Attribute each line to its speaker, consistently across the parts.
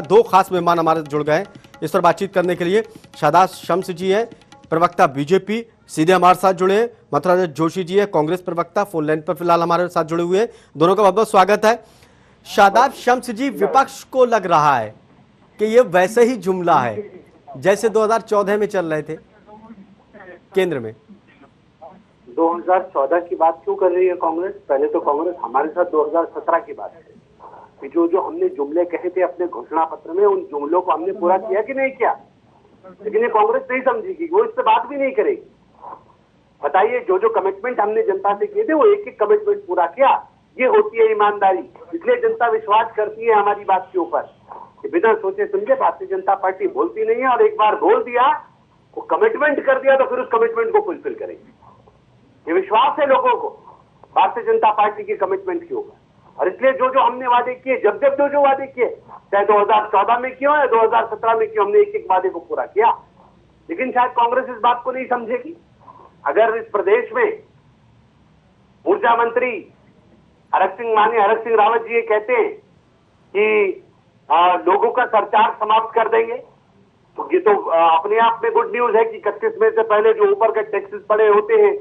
Speaker 1: दो खास मेहमान हमारे जुड़ गए हैं इस पर बातचीत करने के लिए। शादाब शम्स जी हैं, प्रवक्ता बीजेपी, सीधे हमारे साथ जुड़े हैं। मथुरा जोशी जी है, कांग्रेस प्रवक्ता, फोन लाइन पर फिलहाल हमारे साथ जुड़े हुए हैं। दोनों का बहुत बहुत स्वागत है। शादाब शम्स जी, विपक्ष को लग रहा है कि ये वैसे ही जुमला है जैसे 2014 में चल रहे थे केंद्र में।
Speaker 2: 2014 की बात क्यों कर रही है कांग्रेस? पहले तो कांग्रेस हमारे साथ 2017 की बात है कि जो हमने जुमले कहे थे अपने घोषणा पत्र में, उन जुमलों को हमने पूरा किया कि नहीं किया। लेकिन ये कांग्रेस नहीं समझेगी, वो इस पे बात भी नहीं करेगी। बताइए, जो कमिटमेंट हमने जनता से किए थे वो एक एक कमिटमेंट पूरा किया। ये होती है ईमानदारी। इसलिए जनता विश्वास करती है हमारी बात के ऊपर कि बिना सोचे समझे भारतीय जनता पार्टी बोलती नहीं है, और एक बार बोल दिया, वो कमिटमेंट कर दिया तो फिर उस कमिटमेंट को फुलफिल करेगी। ये विश्वास है लोगों को भारतीय जनता पार्टी के कमिटमेंट के ऊपर। और इसलिए जो हमने वादे किए, जब जो वादे किए, चाहे 2014 में क्यों या 2017 में क्यों, हमने एक एक वादे को पूरा किया। लेकिन शायद कांग्रेस इस बात को नहीं समझेगी। अगर इस प्रदेश में ऊर्जा मंत्री माननीय हरक सिंह रावत जी ये कहते हैं कि लोगों का सरचार्ज समाप्त कर देंगे, तो ये तो अपने आप में गुड न्यूज है कि 31 में से पहले जो ऊपर के टैक्सेस पड़े होते हैं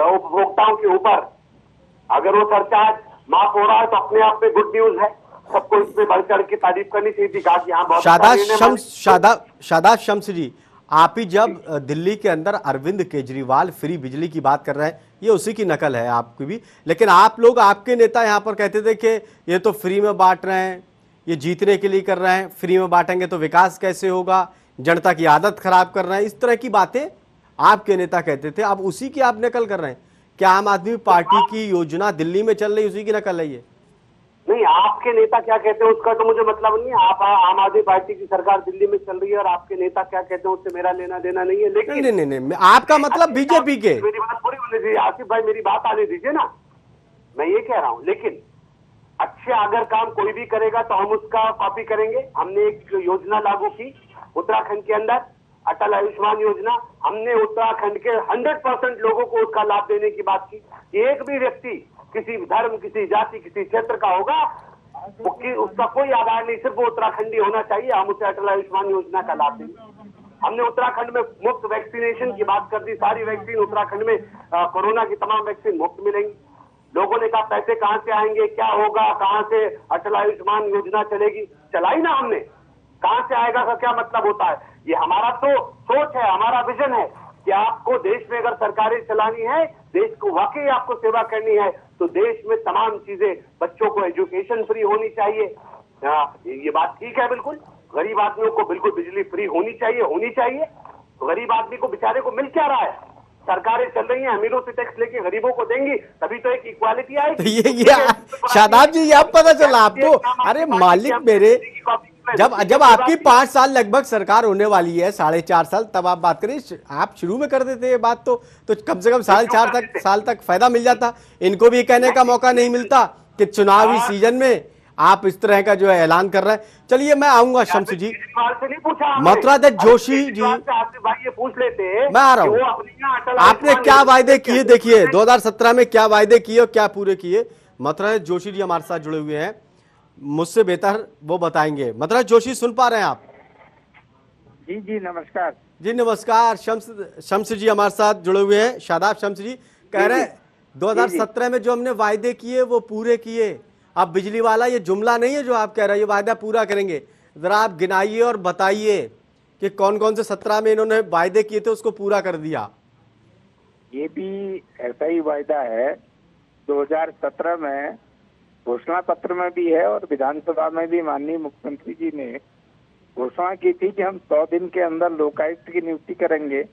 Speaker 2: उपभोक्ताओं के ऊपर, अगर वो सरचार्ज माफ हो रहा है तो अपने आप में गुड न्यूज है। सबको इसमें बढ़ चढ़ के तारीफ करनी चाहिए थी। कहा कि हाँ, बहुत
Speaker 1: शादाब शम्स जी, आप ही जब दिल्ली के अंदर अरविंद केजरीवाल फ्री बिजली की बात कर रहे हैं, ये उसी की नकल है आपकी भी। लेकिन आप लोग, आपके नेता यहाँ पर कहते थे कि ये तो फ्री में बांट रहे हैं, ये जीतने के लिए कर रहे हैं, फ्री में बांटेंगे तो विकास कैसे होगा, जनता की आदत खराब कर रहे हैं, इस तरह की बातें आपके नेता कहते थे। अब उसी की आप नकल कर रहे हैं। क्या आम आदमी पार्टी की योजना दिल्ली में चल रही, उसी की नकल है ये?
Speaker 2: नहीं, आपके नेता क्या कहते हैं उसका तो मुझे मतलब नहीं। आप आम आदमी पार्टी की सरकार दिल्ली में चल रही है और आपके नेता क्या कहते हैं उससे मेरा लेना देना नहीं है। लेकिन
Speaker 1: नहीं, आपका मतलब बीजेपी के।
Speaker 2: मेरी बात पूरी होने दीजिए आसिफ भाई, मेरी बात आने दीजिए ना। मैं ये कह रहा हूँ, लेकिन अच्छे अगर काम कोई भी करेगा तो हम उसका कॉपी करेंगे। हमने एक योजना लागू की उत्तराखंड के अंदर, अटल आयुष्मान योजना। हमने उत्तराखंड के 100% लोगों को उसका लाभ देने की बात की। एक भी व्यक्ति किसी धर्म, किसी जाति, किसी क्षेत्र का होगा, उसका कोई आधार नहीं, सिर्फ वो उत्तराखंडी होना चाहिए, हम उसे अटल आयुष्मान योजना का लाभ देंगे। हमने उत्तराखंड में मुफ्त वैक्सीनेशन की बात कर दी। सारी वैक्सीन उत्तराखंड में, कोरोना की तमाम वैक्सीन मुफ्त मिलेंगी। लोगों ने कहा पैसे कहां से आएंगे, क्या होगा, कहां से अटल आयुष्मान योजना चलेगी? चलाई ना हमने। कहां से आएगा का क्या मतलब होता है? ये हमारा तो सोच है, हमारा विजन है कि आपको देश में अगर सरकारें चलानी है, देश को वाकई आपको सेवा करनी है, तो देश में तमाम चीजें, बच्चों को एजुकेशन फ्री होनी चाहिए। ये बात ठीक है, बिल्कुल। गरीब आदमियों को बिल्कुल बिजली फ्री होनी चाहिए। तो गरीब आदमी को बेचारे को मिल क्या रहा है? सरकारें चल रही हैं, अमीरों से टैक्स लेके गरीबों को देंगी, तभी तो एक इक्वालिटी आएगी।
Speaker 1: ये शादाब जी, ये अब पता चला आपको? अरे मालिक मेरे, जब आपकी 5 साल लगभग सरकार होने वाली है, 4.5 साल, तब आप बात करें। आप शुरू में कर देते ये बात तो कम से कम 4.5 साल तक फायदा मिल जाता। इनको भी कहने का मौका नहीं मिलता कि चुनावी सीजन में आप इस तरह का जो है ऐलान कर रहे हैं। चलिए, मैं आऊंगा शम्स जी। मथुरा जोशी जी,
Speaker 2: पूछ लेते,
Speaker 1: मैं आ रहा हूँ। आपने क्या वायदे किए, देखिए 2017 में क्या वायदे किए और क्या पूरे किए। मथुरा जोशी जी हमारे साथ जुड़े हुए हैं, मुझसे बेहतर वो बताएंगे। मथुरा जोशी, सुन पा रहे हैं आप?
Speaker 3: जी नमस्कार।
Speaker 1: जी नमस्कार। शम्स जी हमारे साथ जुड़े हुए हैं। शादाब शम्स जी कह रहे हैं 2017 में जो हमने वायदे किए वो पूरे किए। अब बिजली वाला ये जुमला नहीं है जो आप कह रहे हैं, ये वायदा पूरा करेंगे। जरा आप गिनाइए और बताइए कि कौन कौन से 17 में इन्होंने वायदे किए थे उसको पूरा कर दिया।
Speaker 3: ये भी ऐसा ही वायदा है, 2017 में घोषणा पत्र में भी है और विधानसभा में भी माननीय मुख्यमंत्री जी ने घोषणा की थी कि हम 100 दिन के अंदर लोकायुक्त की नियुक्ति करेंगे।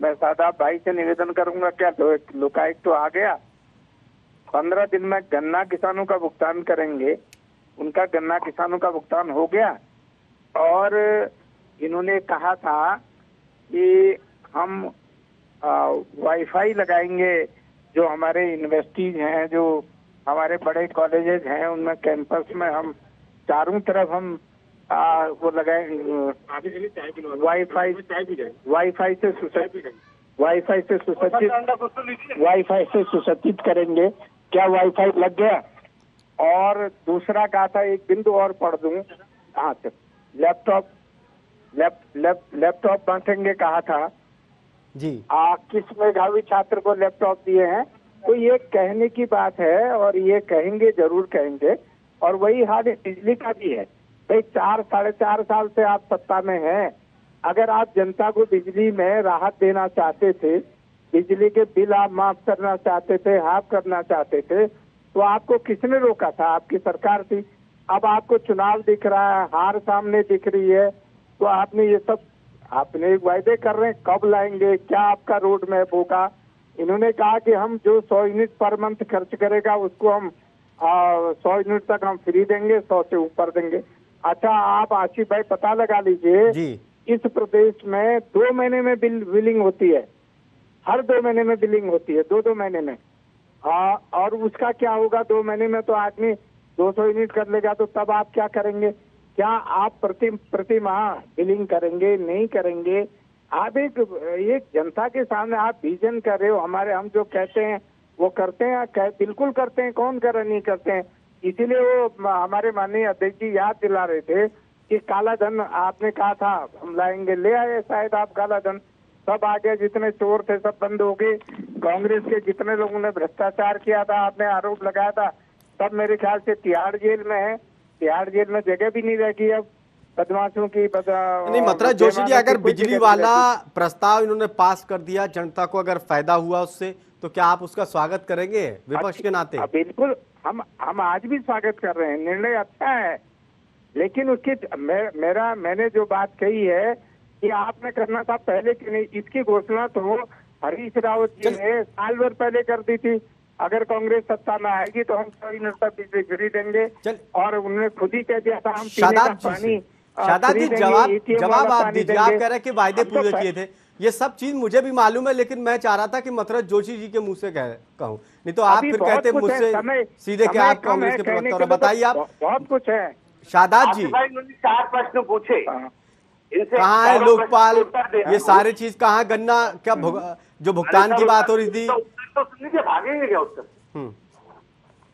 Speaker 3: मैं शादाब भाई से निवेदन करूंगा, क्या लोकायुक्त तो आ गया? 15 दिन में गन्ना किसानों का भुगतान करेंगे। उनका गन्ना किसानों का भुगतान हो गया। और इन्होंने कहा था कि हम वाईफाई लगाएंगे, जो हमारे यूनिवर्सिटीज हैं, जो हमारे बड़े कॉलेजेस हैं, उनमें कैंपस में हम चारों तरफ हम वो लगाएंगे वाईफाई से सुसज्जित करेंगे। क्या वाईफाई लग गया? और दूसरा कहा था, एक बिंदु और पढ़ दूं। हाँ सर, लैपटॉप बांटेंगे कहा था
Speaker 1: जी।
Speaker 3: किस मेधावी छात्र को लैपटॉप दिए हैं? तो ये कहने की बात है और ये कहेंगे, जरूर कहेंगे। और वही हाल बिजली का भी है भाई। 4-4.5 साल से आप सत्ता में हैं। अगर आप जनता को बिजली में राहत देना चाहते थे, बिजली के बिल आप माफ करना चाहते थे, हाफ करना चाहते थे, तो आपको किसने रोका था? आपकी सरकार थी। अब आपको चुनाव दिख रहा है, हार सामने दिख रही है, तो आपने ये सब आपने वायदे कर रहे हैं, कब लाएंगे? क्या आपका रोड मैप होगा? इन्होंने कहा कि हम जो 100 यूनिट पर मंथ खर्च करेगा उसको हम 100 यूनिट तक हम फ्री देंगे, 100 से ऊपर देंगे। अच्छा, आप आसिफ भाई पता लगा लीजिए
Speaker 1: जी।
Speaker 3: इस प्रदेश में 2 महीने में बिलिंग होती है। हर 2 महीने में बिलिंग होती है, 2-2 महीने में। और उसका क्या होगा? 2 महीने में तो आदमी 200 यूनिट कर लेगा, तो तब आप क्या करेंगे? क्या आप प्रति माह बिलिंग करेंगे? नहीं करेंगे। आप एक जनता के सामने आप विजन कर रहे हो। हम जो कहते हैं वो करते हैं, बिल्कुल करते हैं। कौन कर नहीं करते हैं? इसीलिए वो हमारे माननीय अध्यक्ष जी याद दिला रहे थे कि काला धन आपने कहा था हम लाएंगे, ले आए शायद आप काला धन। सब आ गए, जितने चोर थे सब बंद हो गए। कांग्रेस के जितने लोगों ने भ्रष्टाचार किया था, आपने आरोप लगाया था, सब मेरे ख्याल से तिहाड़ जेल में है। तिहाड़ जेल में जगह भी नहीं रहेगी अब बदमाशों की।
Speaker 1: नहीं मतलब जोशी जी, अगर बिजली वाला प्रस्ताव इन्होंने पास कर दिया, जनता को अगर फायदा हुआ उससे, तो क्या आप उसका स्वागत करेंगे विपक्ष के नाते?
Speaker 3: बिल्कुल, हम आज भी स्वागत कर रहे हैं। निर्णय अच्छा है, लेकिन उसकी मैंने जो बात कही है कि आपने करना था पहले कि नहीं, इसकी घोषणा तो हरीश रावत जी ने साल भर पहले कर दी थी। अगर कांग्रेस सत्ता में आएगी तो हम 100 यूनिट तक बिजली फ्री देंगे। और उन्होंने खुद ही कह दिया था हम पीने का पानी।
Speaker 1: शादाब जी, जवाब आप दीजिए। आप कह रहे हैं कि वायदे पूरे किए थे, ये सब चीज मुझे भी मालूम है, लेकिन मैं चाह रहा था कि मथुरा जोशी जी के मुंह से कहूं, नहीं तो आप फिर कहते मुझसे सीधे कि आप कांग्रेस के प्रवक्ता हो। बताइए आप।
Speaker 3: बहुत कुछ है
Speaker 1: शादाब जी।
Speaker 2: 4 प्रश्न पूछे,
Speaker 1: कहाँ है लोकपाल, ये सारी चीज कहाँ? गन्ना क्या जो भुगतान की बात हो रही थी,
Speaker 2: तो सुन लीजिए, भागेंगे क्या उत्तर?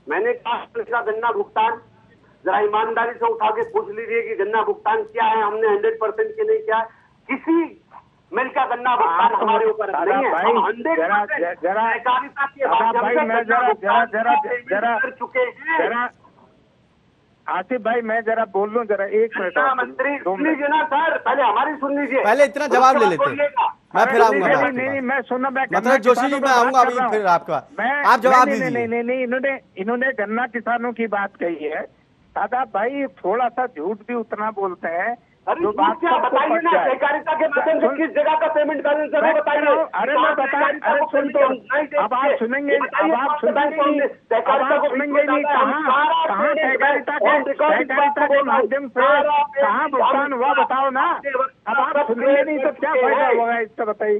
Speaker 2: मैंने कहा गन्ना भुगतान जरा ईमानदारी से उठा के पूछ लीजिए कि गन्ना भुगतान क्या है। हमने 100% के नहीं किया। किसी मिल का गन्ना भुगतान हमारे ऊपर नहीं है। हम 100% सहकारिता के माध्यम कर चुके हैं।
Speaker 3: आसिफ भाई मैं जरा बोल लूं, जरा 1 मिनट।
Speaker 2: मंत्री सुन लीजिए ना सर, पहले हमारी सुन लीजिए,
Speaker 1: पहले इतना जवाब ले लेते हैं, मैं फिर आऊंगा।
Speaker 3: नहीं, मैं सुनना, मैं
Speaker 1: मतलब जोशी जी मैं आऊंगा अभी, फिर आपका आप जवाब दीजिए।
Speaker 3: नहीं, इन्होंने गन्ना किसानों की बात कही है। शादाब भाई थोड़ा सा झूठ भी उतना बोलते हैं जो बात क्या बताइए ना। सहकारिता के माध्यम से किस जगह का पेमेंट बैलेंस है बताइए। अरे मैं बता, अरे सुन तो, अब आप सुनेंगे, अब आप सुनेंगे नहीं, सहकारिता को सुनेंगे नहीं। कहाँ सहकारिता के माध्यम से कहाँ भुगतान हुआ बताओ ना। अब आप सुनेंगे नहीं तो क्या फायदा होगा इसका, बताइए।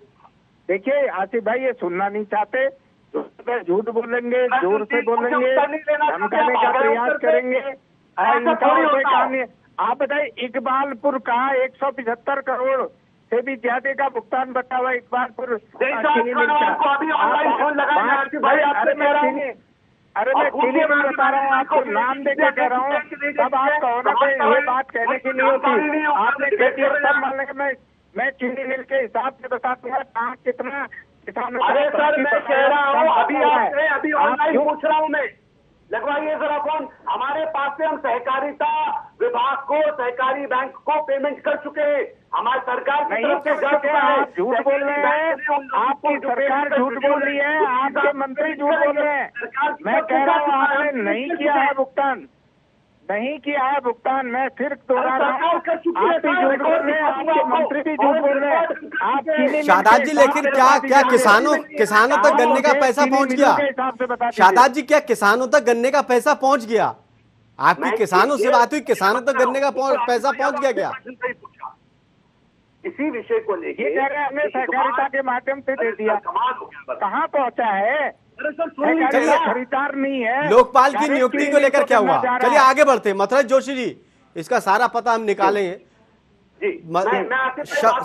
Speaker 3: देखिए आसिफ भाई, ये सुनना नहीं चाहते, झूठ बोलेंगे, जोर से बोलेंगे, धमकाने का प्रयास करेंगे। आप बताइए, इकबालपुर का 175 करोड़ से भी ज्यादा का भुगतान बचा हुआ इकबालपुर। अरे मैं चीनी मिल बता रहा हूँ आपको, नाम देकर कह रहा हूँ। तब आप कहो ना कि ये बात कहने की नहीं होती। आपने कह दिया सब मान लेंगे। मैं चीनी मिल के हिसाब से बता दूंगा कहाँ कितना किसानों।
Speaker 2: अरे सर मैं कह रहा हूँ, अभी ऑनलाइन पूछ रहा हूँ मैं, लगवाइए जरा फोन। हमारे पास से हम सहकारिता विभाग को, सहकारी बैंक को पेमेंट कर चुके हैं। हमारी सरकार की तरफ से
Speaker 3: झूठ बोल रहे हैं, आपकी सरकार झूठ बोल रही है, आपके मंत्री झूठ बोल रहे हैं। मैं कह रहा हूँ आपने नहीं किया है भुगतान, नहीं किया है भुगतान। मैं फिर दोहरा रहा हूँ, आप भी झूठ बोल रहे हैं, आपके मंत्री भी झूठ बोल रहे हैं। आप
Speaker 1: शादाब जी, लेकिन क्या किसानों तक गन्ने का पैसा पहुंच गया? शादाब जी, क्या किसानों तक गन्ने का पैसा पहुंच गया? आपकी किसानों से बात हुई, किसानों तक गन्ने का पैसा पहुंच गया क्या?
Speaker 2: इसी विषय को लेकर
Speaker 3: हमने सहकारिता के माध्यम से दे दिया, कहाँ पहुँचा है? खरीदार नहीं है।
Speaker 1: लोकपाल की नियुक्ति को लेकर क्या हुआ? चलिए आगे बढ़ते हैं। मथुरा जोशी जी, इसका सारा पता हम निकालेंगे।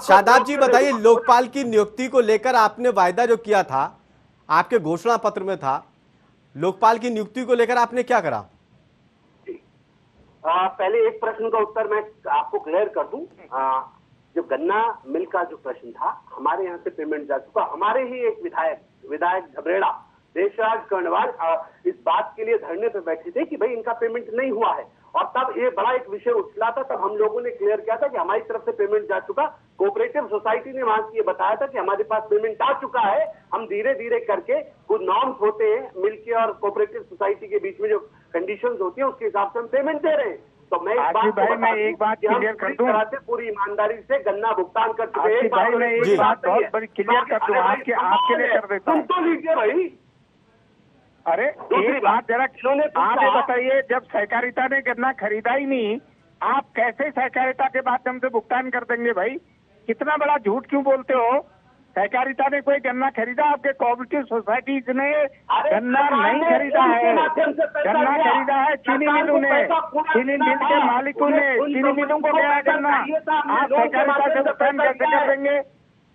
Speaker 1: शादाब जी बताइए, लोकपाल की नियुक्ति को लेकर आपने वायदा जो किया था, आपके घोषणा पत्र में था, लोकपाल की नियुक्ति को लेकर आपने क्या करा?
Speaker 2: पहले एक प्रश्न का उत्तर मैं आपको क्लियर कर दूं। जो गन्ना मिल का जो प्रश्न था, हमारे यहाँ से पेमेंट जा चुका। हमारे ही एक विधायक झबरेड़ा, देशराज कर्णवाल इस बात के लिए धरने पे बैठे थे कि भाई इनका पेमेंट नहीं हुआ है, और तब ये बड़ा एक विषय उछला था। तब हम लोगों ने क्लियर किया था कि हमारी तरफ से पेमेंट जा चुका। कोऑपरेटिव सोसाइटी ने वहां से ये बताया था कि हमारे पास पेमेंट आ चुका है, हम धीरे धीरे करके कुछ नॉर्म्स होते हैं मिल के और कोऑपरेटिव सोसाइटी के बीच में जो कंडीशंस होती है उसके हिसाब से हम पेमेंट दे रहे हैं। तो मैं एक बात क्लियर कर दूं, पूरी ईमानदारी से गन्ना भुगतान कर चुके हैं।
Speaker 3: एक बात बहुत बड़ी क्लियर कर दूं, आपके लिए कर देता हूं।
Speaker 2: तो लीजिए भाई।
Speaker 3: अरे एक बात जरा आप ये बताइए, जब सहकारिता ने गन्ना खरीदा ही नहीं, आप कैसे सहकारिता के माध्यम से भुगतान कर देंगे भाई? कितना बड़ा झूठ क्यों बोलते हो? सहकारिता ने कोई गन्ना खरीदा? आपके कोऑपरेटिव सोसाइटीज ने गन्ना नहीं खरीदा है। गन्ना खरीदा है चीनी मिलों ने, चीनी मिल के मालिकों ने, चीनी मिलों को गया गन्ना। आप सहकारिता से भुगतान कैसे कर देंगे?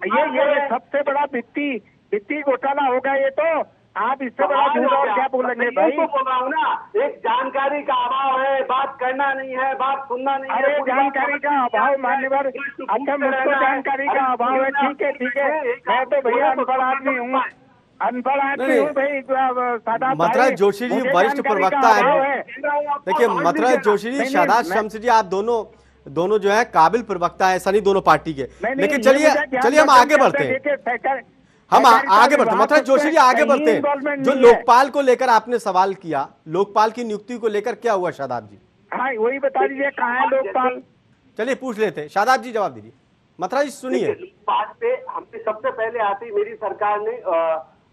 Speaker 3: ये सबसे बड़ा वित्तीय घोटाला होगा ये। तो आप इससे बड़ा झूठ और क्या बोलेंगे भाई?
Speaker 2: तो बोल रहा हूँ ना, एक जानकारी का अभाव है, बात करना नहीं है, बात सुनना नहीं है।
Speaker 3: अरे जानकारी का अभाव मान्यवर, अच्छा मुझको जानकारी का अभाव है, ठीक है। मैं तो भैया अनपढ़ आदमी हूँ, भाई।
Speaker 1: मथुरा जोशी जी वरिष्ठ प्रवक्ता है। देखिए मथुरा जोशी जी, शादाब शम्स जी, आप दोनों जो है काबिल प्रवक्ता है सनी दोनों पार्टी के। लेकिन चलिए हम आगे बढ़ते हैं, हम आगे बढ़ते हैं। मथुरा जोशी जी आगे बढ़ते हैं। जो लोकपाल को लेकर आपने सवाल किया, लोकपाल की नियुक्ति को लेकर क्या हुआ शादाब जी?
Speaker 3: हाँ वही बता दीजिए, कहाँ है लोकपाल?
Speaker 1: चलिए पूछ लेते हैं, शादाब जी जवाब दीजिए। मथुरा जी सुनिए।
Speaker 2: लोकपाल पे हमने सबसे पहले आते ही मेरी सरकार ने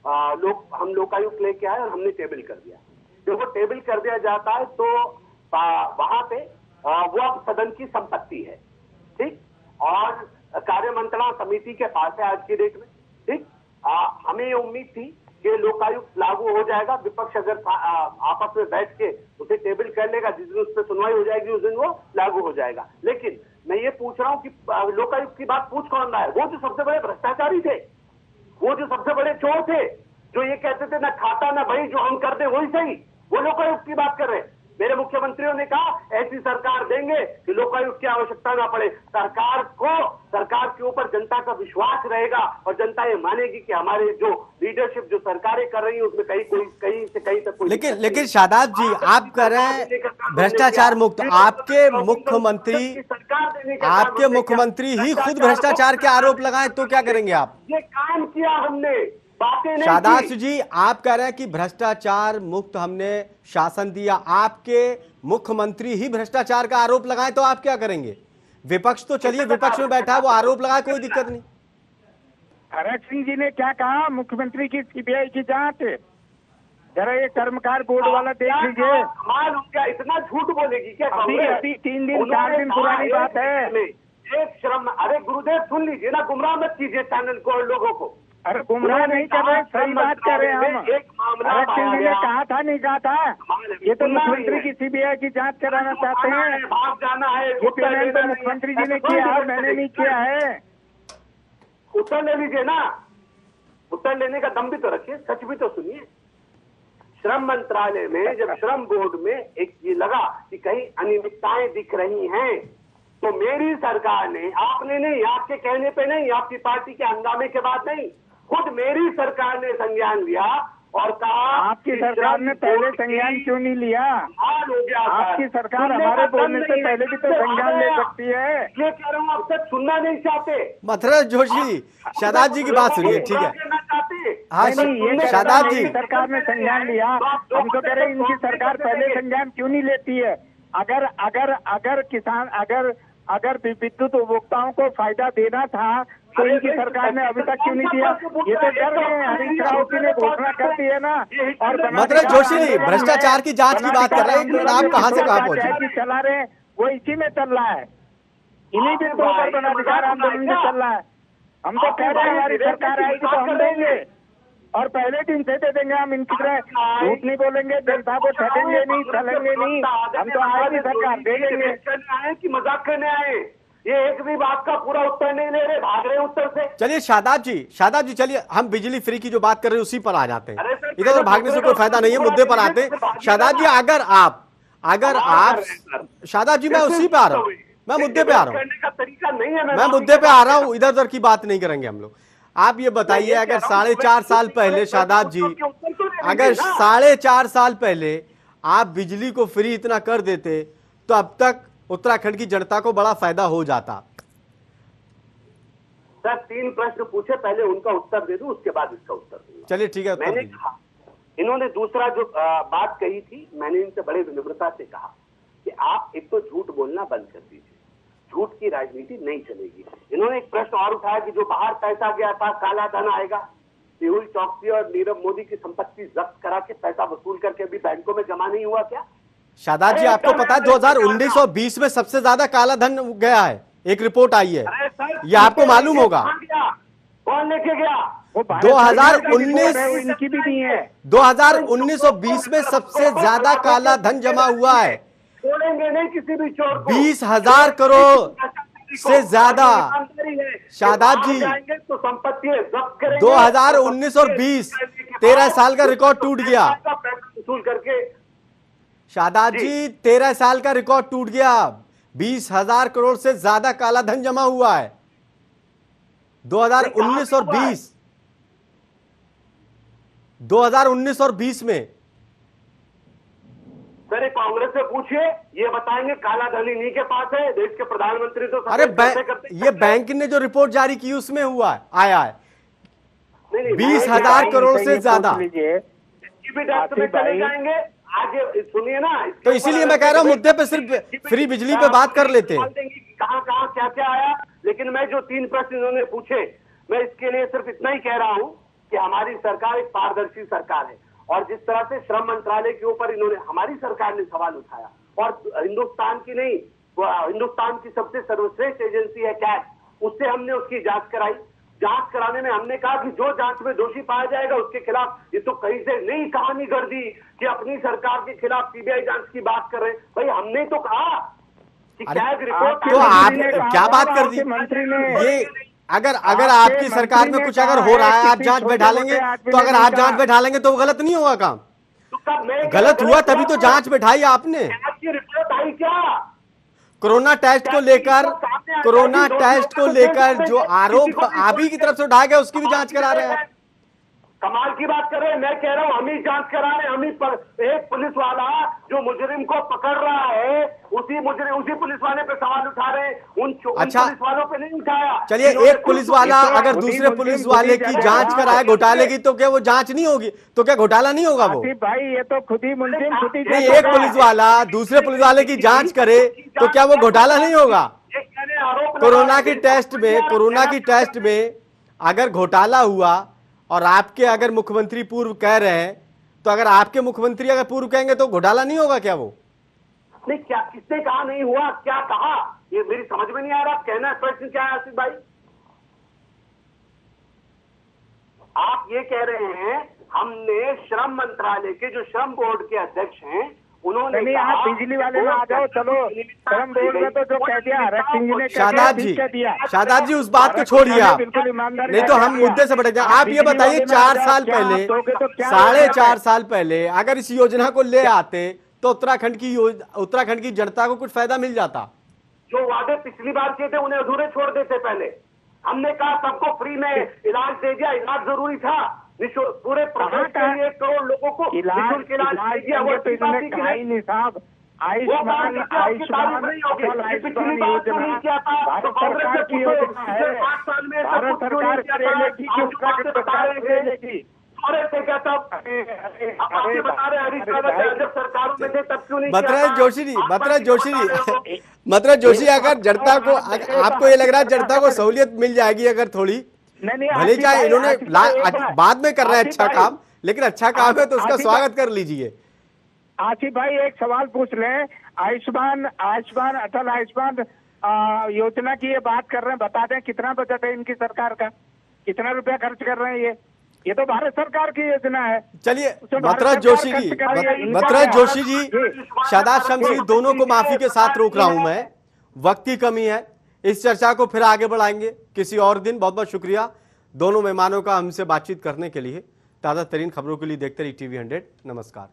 Speaker 2: हम लोकायुक्त लेके आए और हमने टेबल कर दिया। जब वो टेबल कर दिया जाता है तो वहां पे वो अब सदन की संपत्ति है, ठीक, और कार्य मंत्रणा समिति के पास है आज की डेट में, ठीक। हमें ये उम्मीद थी कि लोकायुक्त लागू हो जाएगा, विपक्ष अगर आपस में बैठ के उसे टेबल कर लेगा, जिस दिन उस पर सुनवाई हो जाएगी उस दिन वो लागू हो जाएगा। लेकिन मैं ये पूछ रहा हूँ कि लोकायुक्त की बात पूछ कौन रहा है? वो जो सबसे बड़े भ्रष्टाचारी थे, वो जो सबसे बड़े चोर थे, जो ये कहते थे ना खाता ना भाई, जो हम कर दे वही सही, वो लोकायुक्त की बात कर रहे हैं। मेरे मुख्यमंत्रियों ने कहा ऐसी सरकार देंगे कि लोकायुक्त की आवश्यकता ना पड़े। सरकार के ऊपर जनता का विश्वास रहेगा और जनता ये मानेगी कि हमारे जो लीडरशिप जो सरकारें कर रही है उसमें कहीं से कहीं तक कोई।
Speaker 1: लेकिन शादाब जी आप कह रहे हैं भ्रष्टाचार मुक्त, आपके मुख्यमंत्री ही खुद भ्रष्टाचार के आरोप लगाए, तो क्या करेंगे आप?
Speaker 2: ये काम किया हमने,
Speaker 1: शादाब जी आप कह रहे हैं कि भ्रष्टाचार मुक्त हमने शासन दिया, आपके मुख्यमंत्री ही भ्रष्टाचार का आरोप लगाए, तो आप क्या करेंगे? विपक्ष तो चलिए विपक्ष में बैठा है, वो आरोप लगाए, कोई दिक्कत नहीं।
Speaker 3: हरक सिंह जी ने क्या कहा? मुख्यमंत्री की सीबीआई की जांच, जरा ये कर्मकार बोर्ड वाला देख लीजिए।
Speaker 2: कमाल हो गया, इतना झूठ बोलेगी क्या?
Speaker 3: अभी 3 दिन 4 दिन पुरानी बात है।
Speaker 2: एक शर्म, अरे गुरुदेव सुन लीजिए ना, गुमराह मत कीजिए चैनल को और लोगों को।
Speaker 3: अरे गुमराह नहीं कर रहे, सही बात कर रहे हैं हम।
Speaker 2: एक मामला
Speaker 3: ने कहा था नहीं कहा था, ये तो मुख्यमंत्री की सीबीआई की जांच कराना चाहते हैं,
Speaker 2: भाग जाना है।
Speaker 3: ये पेमेंट तो मुख्यमंत्री जी ने किया है, मैंने नहीं किया है।
Speaker 2: उत्तर ले लीजिए ना, उत्तर लेने का दम भी तो रखिए, सच भी तो सुनिए। श्रम मंत्रालय में जब श्रम बोर्ड में एक ये लगा कि कहीं अनियमितताएं दिख रही हैं, तो मेरी सरकार ने, आपने नहीं, आपके कहने पे नहीं, आपकी पार्टी के हंगामे के बाद नहीं, खुद मेरी सरकार ने संज्ञान लिया और कहा।
Speaker 3: आपकी सरकार ने पहले संज्ञान क्यों नहीं लिया?
Speaker 2: हो गया,
Speaker 3: आपकी सरकार हमारे बोलने से पहले भी तो संज्ञान ले सकती है।
Speaker 2: ये कह रहा हूँ, आप तक सुनना नहीं चाहते।
Speaker 1: मथुरा जोशी शादाब जी की बात सुनिए, ठीक है? हाँ शादाब जी,
Speaker 3: सरकार ने संज्ञान लिया, हम तो कह रहे हैं इनकी सरकार पहले संज्ञान क्यों नहीं लेती है? अगर किसान अगर विद्युत उपभोक्ताओं को फायदा देना था तो इनकी सरकार ने अभी तक क्यों नहीं दिया? ये तो डर रहे हैं, हरीश रावत ने घोषणा कर दी है ना। और
Speaker 1: मथुरा जोशी भ्रष्टाचार की जांच की बात कर रहे हैं, आप कहाँ से कहाँ पहुंचे?
Speaker 3: चला रहे हैं वो इसी में चल रहा है, इन्हीं बिंदुओं पर वनाधिकार आंदोलन में चल रहा है। हम तो कह रहे हैं हमारी सरकार आएगी तो हम देंगे, और पहले दिन से दे देंगे। हम इनकी तरह झूठ नहीं बोलेंगे, जनता को ठगेंगे नहीं, छलेंगे नहीं, हम तो आएगी सरकार दे देंगे।
Speaker 2: आए कि मजाक करने आए? ये एक भी बात का पूरा उत्तर नहीं ले रहे, भाग रहे उत्तर से।
Speaker 1: चलिए शादाब जी चलिए हम बिजली फ्री की जो बात कर रहे हैं उसी पर आ जाते हैं, इधर भागने से कोई फायदा नहीं है, मुद्दे पर आते हैं। शादाब जी अगर आप शादाब जी, मैं उसी पे आ रहा हूँ, मैं मुद्दे पे आ रहा हूँ,
Speaker 2: करने का तरीका नहीं है।
Speaker 1: मैं मुद्दे पे आ रहा हूँ, इधर उधर की बात नहीं करेंगे हम लोग। आप ये बताइए, अगर 4.5 साल पहले शादाब जी, अगर 4.5 साल पहले आप बिजली को फ्री इतना कर देते तो अब तक उत्तराखंड की जनता को बड़ा फायदा हो जाता।
Speaker 2: सर 3 प्रश्न पूछे, पहले उनका उत्तर दे दूं, उसके बाद इसका उत्तर दूंगा।
Speaker 1: चलिए ठीक है, उत्तर
Speaker 2: मैंने
Speaker 1: दीजिए।
Speaker 2: कहा, इन्होंने दूसरा जो बात कही थी, मैंने इनसे बड़े विनम्रता से कहा कि आप एक तो झूठ बोलना बंद कर दीजिए, झूठ की राजनीति नहीं चलेगी। इन्होंने एक प्रश्न और उठाया कि जो बाहर पैसा गया था, काला धन आएगा। मेहुल चौकसी और नीरव मोदी की संपत्ति जब्त करा के पैसा वसूल करके अभी बैंकों में जमा नहीं हुआ क्या?
Speaker 1: शादाब जी, आपको पता है 2019 और 20 में सबसे ज्यादा काला धन गया है, एक रिपोर्ट आई है, ये आपको मालूम होगा।
Speaker 2: कौन लेके गया?
Speaker 1: 2019
Speaker 3: इनकी भी नहीं है।
Speaker 1: 2019 और 20 में सबसे ज्यादा काला धन जमा हुआ है,
Speaker 2: छोड़ेंगे नहीं किसी भी चोर को।
Speaker 1: 20,000 करोड़ से ज्यादा। शादाब जी,
Speaker 2: तो संपत्ति जब्त करेंगे।
Speaker 1: 2019 और 20 13 साल का रिकॉर्ड टूट गया।
Speaker 2: वसूल करके
Speaker 1: शादाब जी, 13 साल का रिकॉर्ड टूट गया। 20,000 करोड़ से ज्यादा काला धन जमा हुआ है 2019 और 20, 2019 और 20 में।
Speaker 2: सर कांग्रेस से पूछिए, ये बताएंगे काला धन इन्हीं के पास है। देश के प्रधानमंत्री तो
Speaker 1: अरे ये बैंक ने जो रिपोर्ट जारी की उसमें हुआ है, आया है 20,000 करोड़ से ज्यादा।
Speaker 2: इसकी भी डेप्थ में चले जाएंगे आगे, सुनिए ना।
Speaker 1: तो इसीलिए मैं कह रहा हूं, मुद्दे पे सिर्फ फ्री बिजली पे बात कर लेते हैं।
Speaker 2: कहां कहां क्या क्या आया। लेकिन मैं जो 3 प्रश्न इन्होंने पूछे, मैं इसके लिए सिर्फ इतना ही कह रहा हूं कि हमारी सरकार एक पारदर्शी सरकार है, और जिस तरह से श्रम मंत्रालय के ऊपर इन्होंने, हमारी सरकार ने सवाल उठाया, और हिंदुस्तान की नहीं, हिंदुस्तान की सबसे सर्वश्रेष्ठ एजेंसी है कैट, उससे हमने उसकी जांच कराई। जांच कराने में हमने कहा कि जो जांच में दोषी पाया जाएगा उसके खिलाफ, ये तो कहीं से नई कहानी कर दी कि अपनी सरकार के खिलाफ सीबीआई जांच की बात कर रहे हैं। भाई हमने तो कहा कि क्या एक रिपोर्ट,
Speaker 1: तो आप क्या बात कर दी
Speaker 3: मंत्री ने?
Speaker 1: ये अगर आपकी सरकार में कुछ अगर हो रहा है, आप जांच बैठा लेंगे, तो अगर आप जांच बैठा लेंगे तो गलत नहीं होगा काम? गलत हुआ तभी तो जांच बैठाई आपने।
Speaker 2: रिपोर्ट आई क्या?
Speaker 1: कोरोना टेस्ट को लेकर जो आरोप आप ही की तरफ से उठाया गया, उसकी भी जांच करा रहे हैं।
Speaker 2: कमाल की बात कर रहे हैं। मैं कह रहा हूं हम ही जांच करा रहे हैं। हम ही पर एक पुलिस वाला जो मुजरिम को पकड़ रहा है, उसी पुलिस वाले पे सवाल उठा रहे हैं, उन पुलिस वालों पे नहीं उठाया।
Speaker 1: चलिए, एक पुलिस वाला अगर दूसरे पुलिस वाले की जांच कराए घोटाले की, तो क्या वो जांच नहीं होगी? तो क्या घोटाला नहीं होगा वो?
Speaker 3: भाई ये तो खुद ही मुलजिम खुद ही।
Speaker 1: नहीं, एक पुलिस वाला दूसरे पुलिस वाले की जांच करे तो क्या वो घोटाला नहीं होगा? कोरोना की टेस्ट में अगर घोटाला हुआ और आपके अगर मुख्यमंत्री पूर्व कह रहे हैं, तो अगर आपके मुख्यमंत्री अगर पूर्व कहेंगे तो घोटाला नहीं होगा क्या वो?
Speaker 2: नहीं, क्या किसने कहा नहीं हुआ, क्या कहा, ये मेरी समझ में नहीं आ रहा। कहना प्रश्न क्या है आसिफ भाई? आप ये कह रहे हैं हमने श्रम मंत्रालय के जो श्रम बोर्ड के अध्यक्ष हैं, उन्होंने
Speaker 3: नहीं, आप बिजली वाले में आ जाओ। चलो, श्रम बोर्ड में तो जो कह दिया हरक सिंह जी ने
Speaker 1: शादाब जी उस बात को छोड़िए आप, नहीं तो हम मुद्दे से भटक जाए। आप ये बताइए, 4 साल पहले, 4.5 साल पहले अगर इस योजना को ले आते तो उत्तराखंड की जनता को कुछ फायदा मिल जाता।
Speaker 2: जो वादे पिछली बार किए थे उन्हें अधूरे छोड़ देते। पहले हमने कहा सबको फ्री में इलाज दे दिया, इलाज जरूरी था, पूरे प्रदेश के 1 करोड़ लोगों को निःशुल्क इलाज दे दिया। वो
Speaker 3: तो इन्होंने कहा ही नहीं साहब। आयुष्मान योजना भारत सरकार की योजना है। भारत सरकार करेगी कि उत्तराखंड करेगी?
Speaker 1: मतलब जोशी, अगर जनता को, आपको ये लग रहा है जनता को सहूलियत मिल जाएगी अगर थोड़ी, भले चाहे इन्होंने बाद में कर रहे हैं अच्छा काम, लेकिन अच्छा काम है तो उसका स्वागत कर लीजिए।
Speaker 3: आसिफ भाई एक सवाल पूछ लें, आयुष्मान अटल आयुष्मान योजना की ये बात कर रहे हैं, बता दें कितना बजट है इनकी सरकार का, कितना रुपया खर्च कर रहे हैं? ये तो भारत सरकार की योजना है।
Speaker 1: चलिए, मथुरा जोशी जी, शादाब शमशी, दोनों को माफी के साथ रोक रहा हूं मैं, वक्त की कमी है। इस चर्चा को फिर आगे बढ़ाएंगे किसी और दिन। बहुत बहुत शुक्रिया दोनों मेहमानों का हमसे बातचीत करने के लिए। ताज़ा तरीन खबरों के लिए देखते रहिए TV 100। नमस्कार।